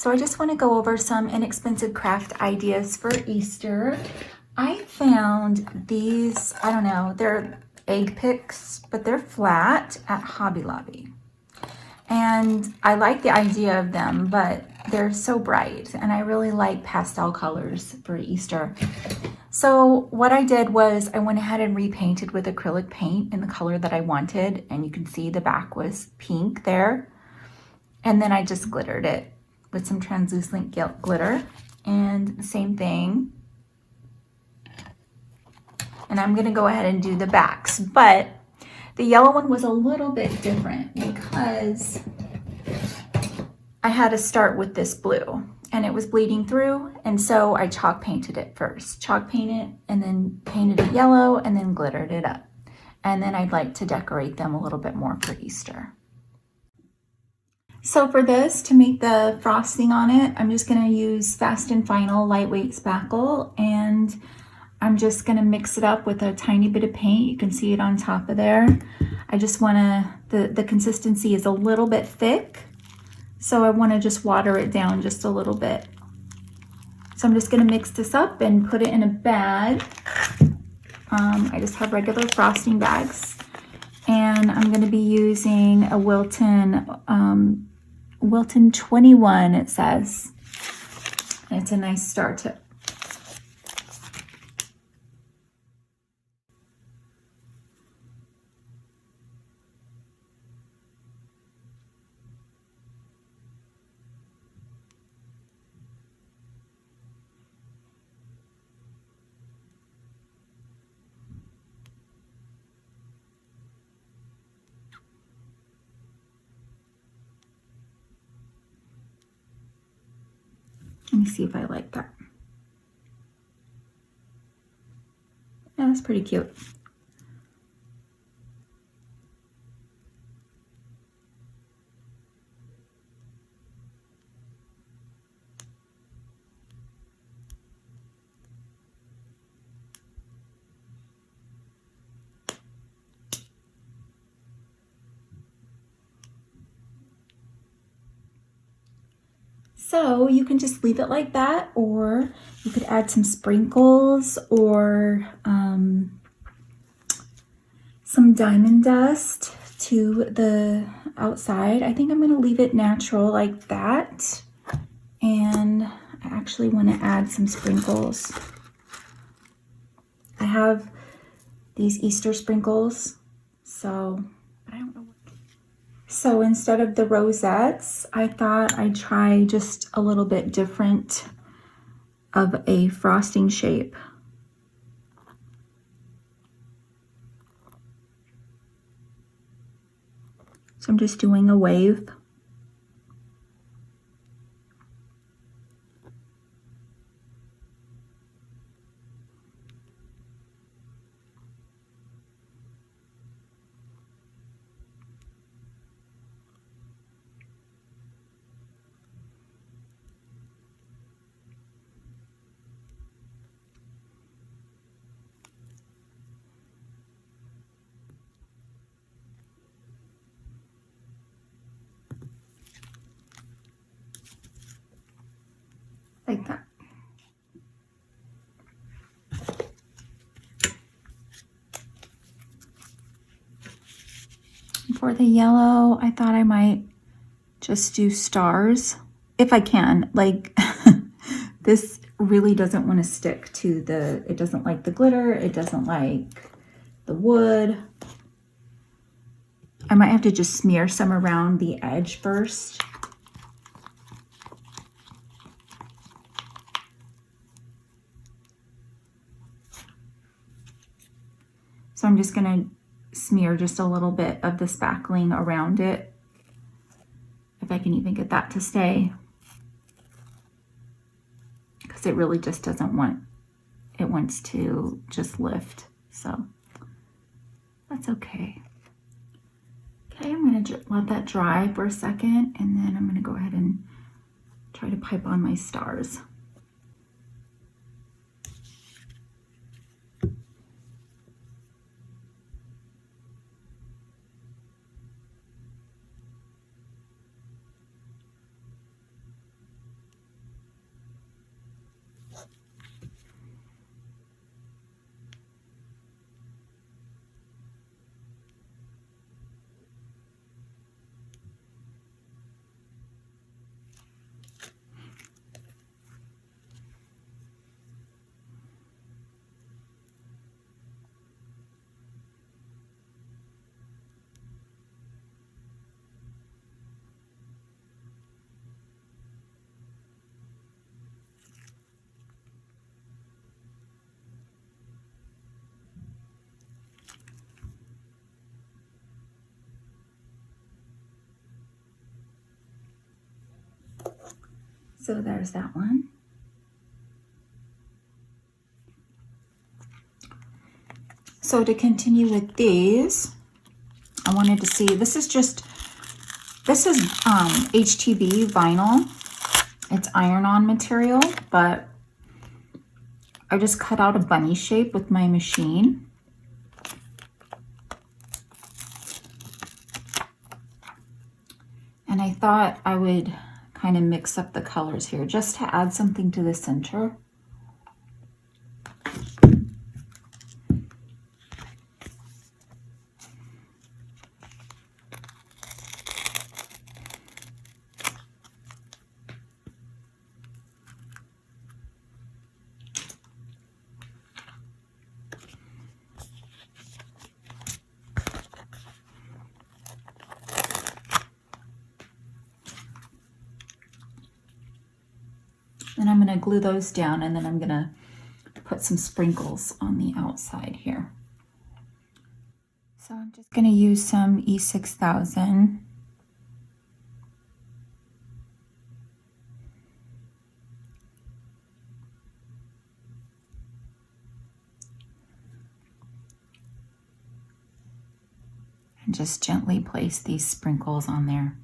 So I just want to go over some inexpensive craft ideas for Easter. I found these, I don't know, they're egg picks, but they're flat at Hobby Lobby. And I like the idea of them, but they're so bright, and I really like pastel colors for Easter. So what I did was I went ahead and repainted with acrylic paint in the color that I wanted, and you can see the back was pink there. And then I just glittered it with some translucent glitter, and same thing. And I'm gonna go ahead and do the backs, but the yellow one was a little bit different because I had to start with this blue and it was bleeding through, and so I chalk painted it first. Chalk painted and then painted it yellow and then glittered it up. And then I'd like to decorate them a little bit more for Easter. So for this, to make the frosting on it, I'm just gonna use Fast and Final lightweight spackle, and I'm just gonna mix it up with a tiny bit of paint. You can see it on top of there. I just wanna, the consistency is a little bit thick, so I wanna just water it down just a little bit. So I'm just gonna mix this up and put it in a bag. I just have regular frosting bags, and I'm gonna be using a Wilton 21, it says. And it's a nice star tip. Let me see if I like that. Yeah, that's pretty cute. So you can just leave it like that, or you could add some sprinkles or some diamond dust to the outside. I think I'm gonna leave it natural like that. And I actually wanna add some sprinkles. I have these Easter sprinkles, so I don't know. So instead of the rosettes, I thought I'd try just a little bit different of a frosting shape. So I'm just doing a wave. Like that. For the yellow, I thought I might just do stars if I can. Like this really doesn't want to stick to the, it doesn't like the glitter, it doesn't like the wood. I might have to just smear some around the edge first. So I'm just gonna smear just a little bit of the spackling around it, if I can even get that to stay, because it really just doesn't want, it wants to just lift, so that's okay. Okay, I'm gonna let that dry for a second, and then I'm gonna go ahead and try to pipe on my stars. So there's that one. So to continue with these, I wanted to see, this is HTV vinyl. It's iron-on material, but I just cut out a bunny shape with my machine. And I thought I would kind of mix up the colors here just to add something to the center. Then I'm going to glue those down, and then I'm going to put some sprinkles on the outside here. So I'm just going to use some E6000. And just gently place these sprinkles on there.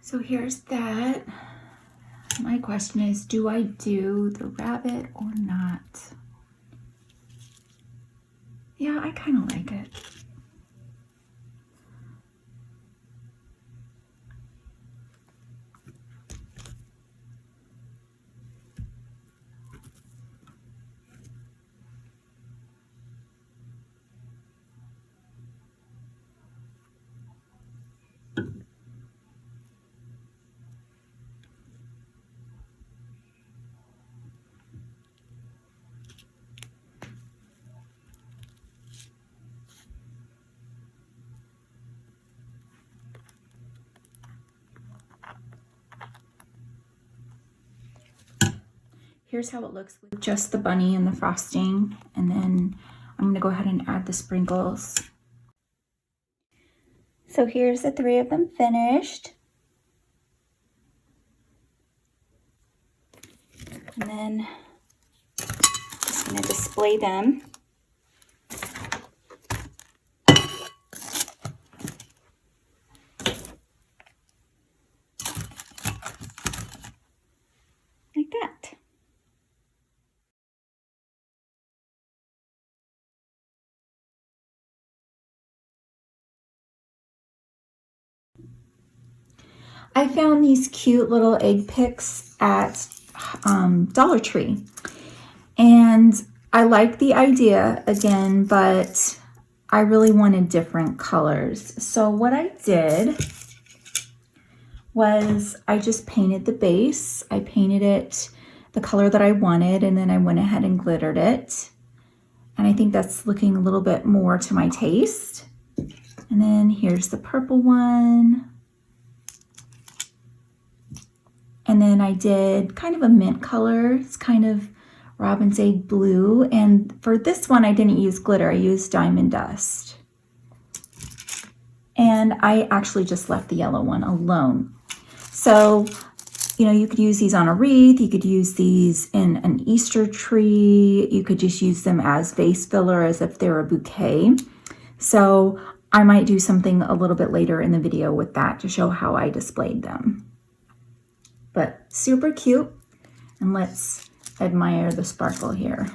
So here's that. My question is, do I do the rabbit or not? Yeah, I kind of like it. Here's how it looks with just the bunny and the frosting. And then I'm going to go ahead and add the sprinkles. So here's the 3 of them finished. And then I'm just going to display them. Like that. I found these cute little egg picks at Dollar Tree, and I like the idea again, but I really wanted different colors. So what I did was I just painted the base. I painted it the color that I wanted, and then I went ahead and glittered it. And I think that's looking a little bit more to my taste. And then here's the purple one. And then I did kind of a mint color. It's kind of robin's egg blue. And for this one, I didn't use glitter. I used diamond dust. And I actually just left the yellow one alone. So, you know, you could use these on a wreath. You could use these in an Easter tree. You could just use them as vase filler, as if they're a bouquet. So I might do something a little bit later in the video with that to show how I displayed them. But super cute, and let's admire the sparkle here.